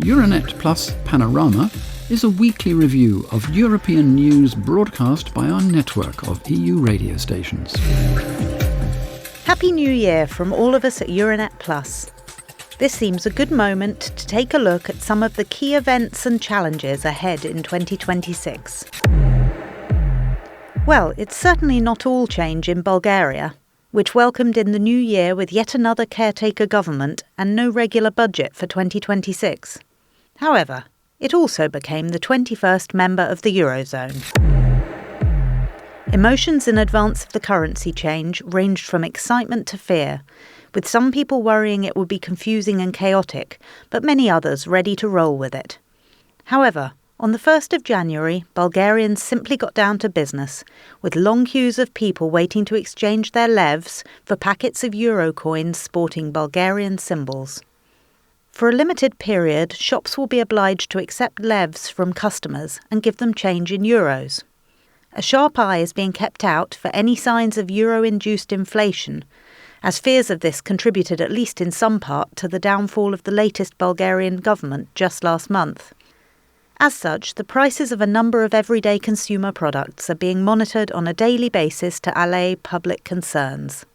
Euranet Plus Panorama is a weekly review of European news broadcast by our network of EU radio stations. Happy New Year from all of us at Euranet Plus. This seems a good moment to take a look at some of the key events and challenges ahead in 2026. Well, it's certainly not all change in Bulgaria, which welcomed in the new year with yet another caretaker government and no regular budget for 2026. However, it also became the 21st member of the Eurozone. Emotions in advance of the currency change ranged from excitement to fear, with some people worrying it would be confusing and chaotic, but many others ready to roll with it. However, on the 1st of January, Bulgarians simply got down to business, with long queues of people waiting to exchange their levs for packets of euro coins sporting Bulgarian symbols. For a limited period, shops will be obliged to accept levs from customers and give them change in euros. A sharp eye is being kept out for any signs of euro-induced inflation, as fears of this contributed at least in some part to the downfall of the latest Bulgarian government just last month. As such, the prices of a number of everyday consumer products are being monitored on a daily basis to allay public concerns.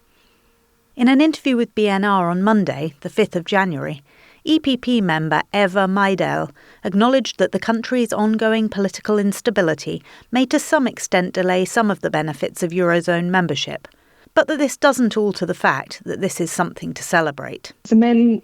In an interview with BNR on Monday, the 5th of January, EPP member Eva Maidel acknowledged that the country's ongoing political instability may to some extent delay some of the benefits of Eurozone membership, but that this doesn't alter the fact that this is something to celebrate. For me,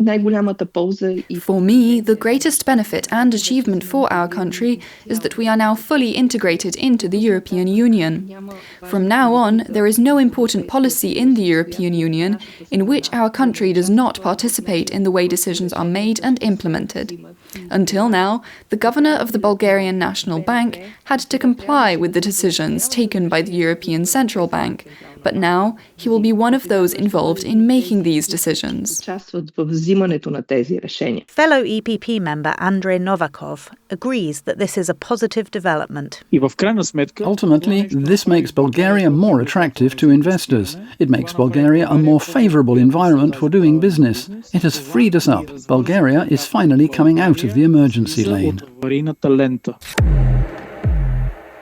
the greatest benefit and achievement for our country is that we are now fully integrated into the European Union. From now on, there is no important policy in the European Union in which our country does not participate in the way decisions are made and implemented. Until now, the governor of the Bulgarian National Bank had to comply with the decisions taken by the European Central Bank, but now he will be one of those involved in making these decisions. Fellow EPP member Andrei Novakov agrees that this is a positive development. Ultimately, this makes Bulgaria more attractive to investors. It makes Bulgaria a more favourable environment for doing business. It has freed us up. Bulgaria is finally coming out of the emergency lane.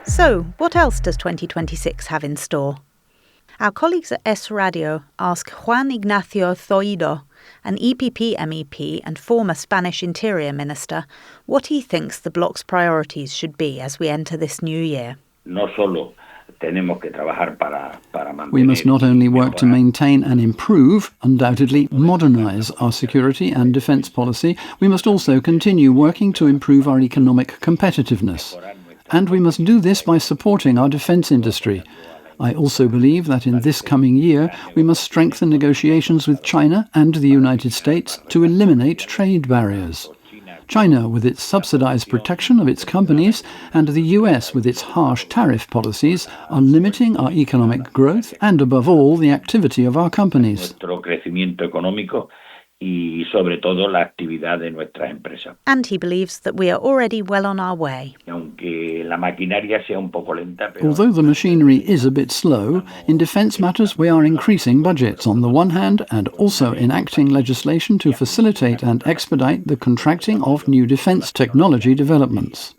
So, what else does 2026 have in store? Our colleagues at S Radio ask Juan Ignacio Zoido, an EPP MEP and former Spanish Interior Minister, what he thinks the bloc's priorities should be as we enter this new year. We must not only work to maintain and improve, undoubtedly modernise our security and defence policy, we must also continue working to improve our economic competitiveness. And we must do this by supporting our defence industry. I also believe that in this coming year we must strengthen negotiations with China and the United States to eliminate trade barriers. China with its subsidized protection of its companies and the US with its harsh tariff policies are limiting our economic growth and above all the activity of our companies. And he believes that we are already well on our way. Although the machinery is a bit slow, in defence matters we are increasing budgets on the one hand and also enacting legislation to facilitate and expedite the contracting of new defence technology developments.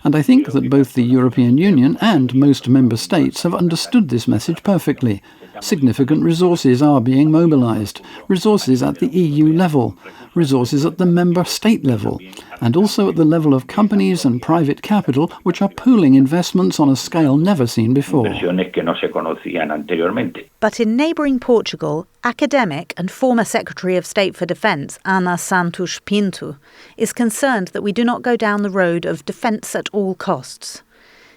And I think that both the European Union and most member states have understood this message perfectly. Significant resources are being mobilised, resources at the EU level, resources at the member state level, and also at the level of companies and private capital which are pooling investments on a scale never seen before. But in neighbouring Portugal, academic and former Secretary of State for Defence Ana Santos Pinto is concerned that we do not go down the road of defence at all costs.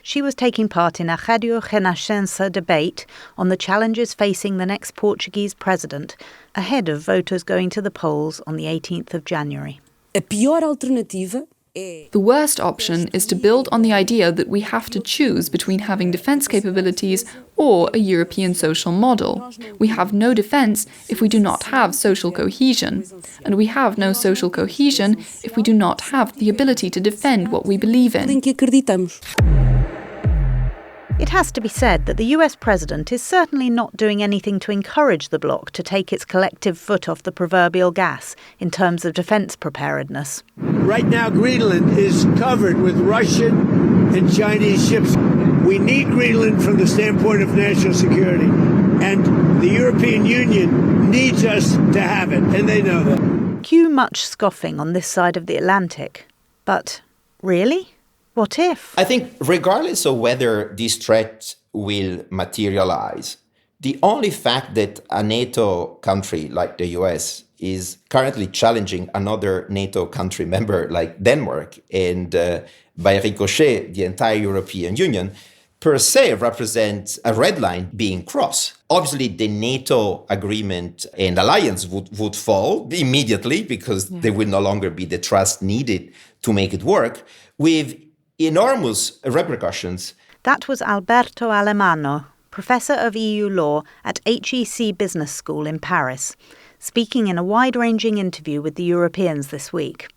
She was taking part in a Radio Renascença debate on the challenges facing the next Portuguese president ahead of voters going to the polls on the 18th of January. The worst option is to build on the idea that we have to choose between having defence capabilities or a European social model. We have no defence if we do not have social cohesion, and we have no social cohesion if we do not have the ability to defend what we believe in. It has to be said that the US president is certainly not doing anything to encourage the bloc to take its collective foot off the proverbial gas in terms of defence preparedness. Right now, Greenland is covered with Russian and Chinese ships. We need Greenland from the standpoint of national security, and the European Union needs us to have it, and they know that. Cue much scoffing on this side of the Atlantic. But really? What if? I think regardless of whether this threat will materialize, the only fact that a NATO country like the US is currently challenging another NATO country member like Denmark and by ricochet the entire European Union per se represents a red line being crossed. Obviously, the NATO agreement and alliance would fall immediately because there will no longer be the trust needed to make it work, with enormous repercussions. That was Alberto Alemanno, Professor of EU Law at HEC Business School in Paris, speaking in a wide-ranging interview with the Europeans this week.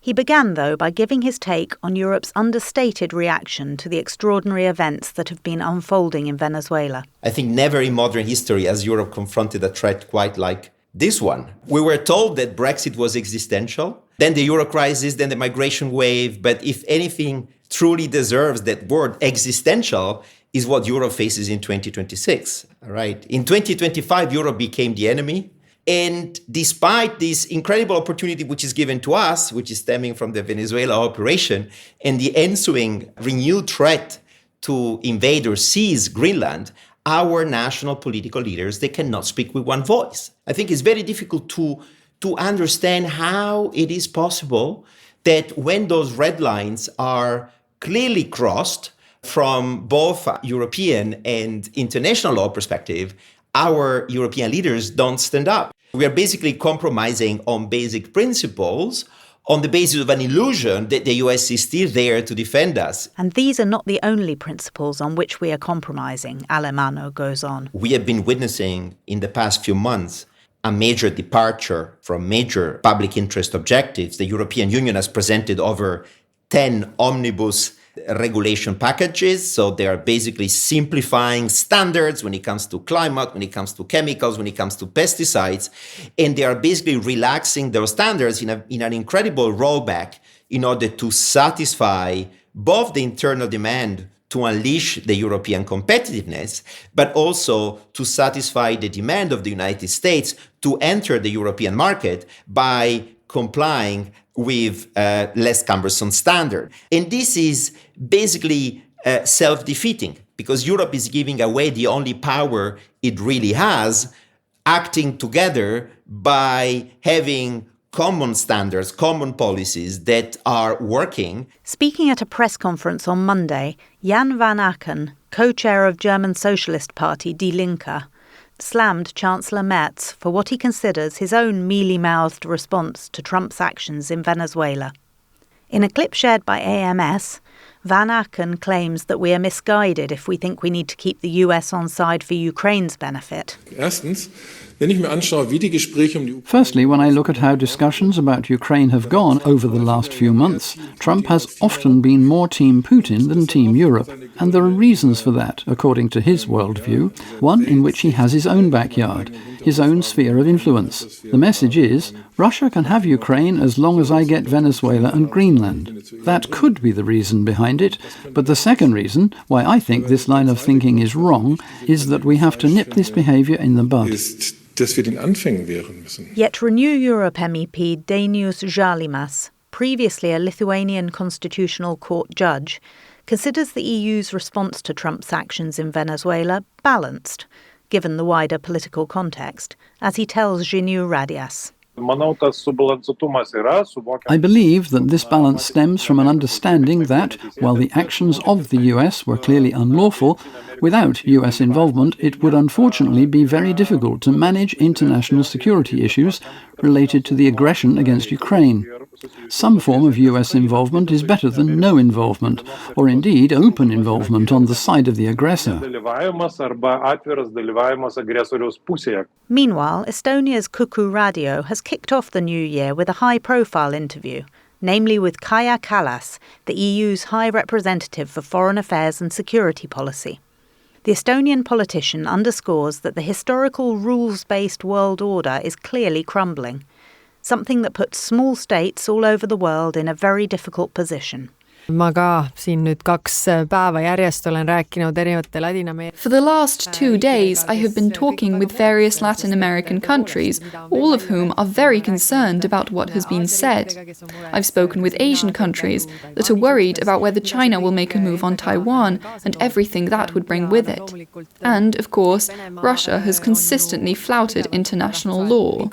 He began, though, by giving his take on Europe's understated reaction to the extraordinary events that have been unfolding in Venezuela. I think never in modern history has Europe confronted a threat quite like this one. We were told that Brexit was existential, then the Euro crisis, then the migration wave. But if anything truly deserves that word, existential, is what Europe faces in 2026. Right? In 2025, Europe became the enemy. And despite this incredible opportunity which is given to us, which is stemming from the Venezuela operation, and the ensuing renewed threat to invade or seize Greenland, our national political leaders, they cannot speak with one voice. I think it's very difficult to understand how it is possible that when those red lines are clearly crossed from both European and international law perspective, our European leaders don't stand up. We are basically compromising on basic principles on the basis of an illusion that the US is still there to defend us. And these are not the only principles on which we are compromising, Alemanno goes on. We have been witnessing in the past few months a major departure from major public interest objectives. The European Union has presented over 10 omnibus regulation packages. So they are basically simplifying standards when it comes to climate, when it comes to chemicals, when it comes to pesticides. And they are basically relaxing those standards in an incredible rollback in order to satisfy both the internal demand to unleash the European competitiveness, but also to satisfy the demand of the United States to enter the European market by complying with less cumbersome standard. And this is basically self-defeating because Europe is giving away the only power it really has, acting together by having common standards, common policies that are working. Speaking at a press conference on Monday, Jan van Aken, co-chair of German Socialist Party Die Linke, slammed Chancellor Merz for what he considers his own mealy-mouthed response to Trump's actions in Venezuela. In a clip shared by AMS, Van Aken claims that we are misguided if we think we need to keep the US on side for Ukraine's benefit. Firstly, when I look at how discussions about Ukraine have gone over the last few months, Trump has often been more Team Putin than Team Europe. And there are reasons for that, according to his worldview, one in which he has his own backyard, his own sphere of influence. The message is, Russia can have Ukraine as long as I get Venezuela and Greenland. That could be the reason behind it, but the second reason, why I think this line of thinking is wrong, is that we have to nip this behaviour in the bud. Yet Renew Europe MEP Dainius Žalimas, previously a Lithuanian Constitutional Court judge, considers the EU's response to Trump's actions in Venezuela balanced, given the wider political context, as he tells Žinių Radijas. I believe that this balance stems from an understanding that, while the actions of the US were clearly unlawful, without US involvement it would unfortunately be very difficult to manage international security issues related to the aggression against Ukraine. Some form of US involvement is better than no involvement, or indeed open involvement on the side of the aggressor. Meanwhile, Estonia's Kuku Radio has kicked off the new year with a high-profile interview, namely with Kaja Kallas, the EU's High Representative for Foreign Affairs and Security Policy. The Estonian politician underscores that the historical rules-based world order is clearly crumbling, something that puts small states all over the world in a very difficult position. Ma ka siin nüüd 2 päeva järjest olen rääkinud erinevate Ladina-Ameerika. For the last 2 days, I have been talking with various Latin American countries, all of whom are very concerned about what has been said. I've spoken with Asian countries that are worried about whether China will make a move on Taiwan and everything that would bring with it. And, of course, Russia has consistently flouted international law.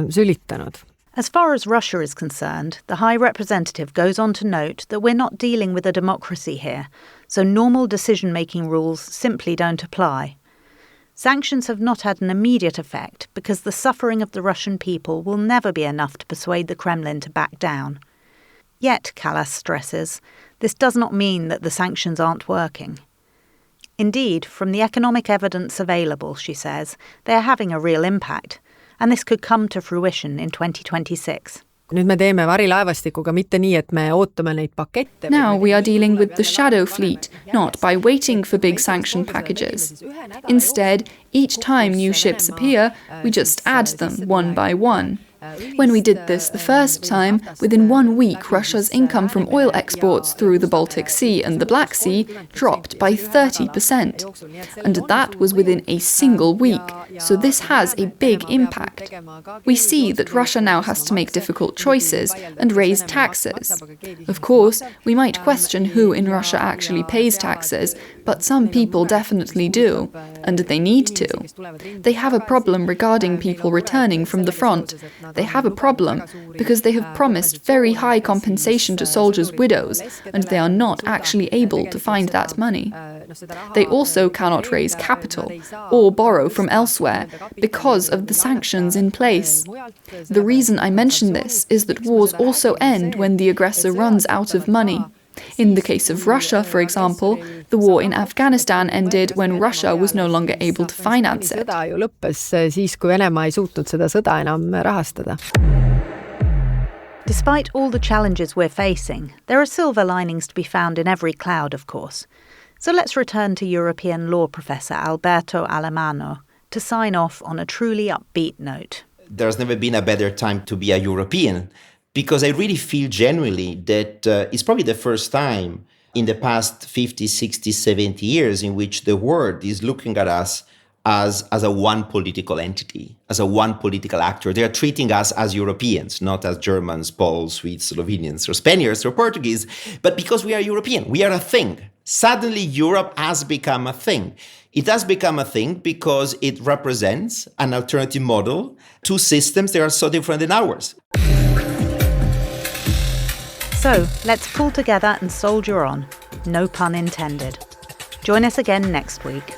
Sülitanud. As far as Russia is concerned, the High Representative goes on to note that we're not dealing with a democracy here, so normal decision-making rules simply don't apply. Sanctions have not had an immediate effect because the suffering of the Russian people will never be enough to persuade the Kremlin to back down. Yet, Kallas stresses, this does not mean that the sanctions aren't working. Indeed, from the economic evidence available, she says, they are having a real impact, and this could come to fruition in 2026. Nüüd me teeme varilaevastikuga mitte nii, et me ootame neid pakette. Now we are dealing with the shadow fleet, not by waiting for big sanction packages. Instead, each time new ships appear, we just add them one by one. When we did this the first time, within 1 week Russia's income from oil exports through the Baltic Sea and the Black Sea dropped by 30%. And that was within a single week, so this has a big impact. We see that Russia now has to make difficult choices and raise taxes. Of course, we might question who in Russia actually pays taxes, but some people definitely do, and they need to. They have a problem regarding people returning from the front. They have a problem because they have promised very high compensation to soldiers' widows, and they are not actually able to find that money. They also cannot raise capital or borrow from elsewhere because of the sanctions in place. The reason I mention this is that wars also end when the aggressor runs out of money. In the case of Russia, for example, the war in Afghanistan ended when Russia was no longer able to finance it. Sõda ju lõppes siis, kui Venemaa ei suutnud seda sõda enam rahastada. Despite all the challenges we're facing, there are silver linings to be found in every cloud, of course. So let's return to European law professor Alberto Alemanno to sign off on a truly upbeat note. There's never been a better time to be a European, because I really feel genuinely that it's probably the first time in the past 50, 60, 70 years in which the world is looking at us as a one political entity, as a one political actor. They are treating us as Europeans, not as Germans, Poles, Swedes, Slovenians, or Spaniards, or Portuguese, but because we are European. We are a thing. Suddenly, Europe has become a thing. It has become a thing because it represents an alternative model to systems that are so different than ours. So, let's pull together and soldier on. No pun intended. Join us again next week.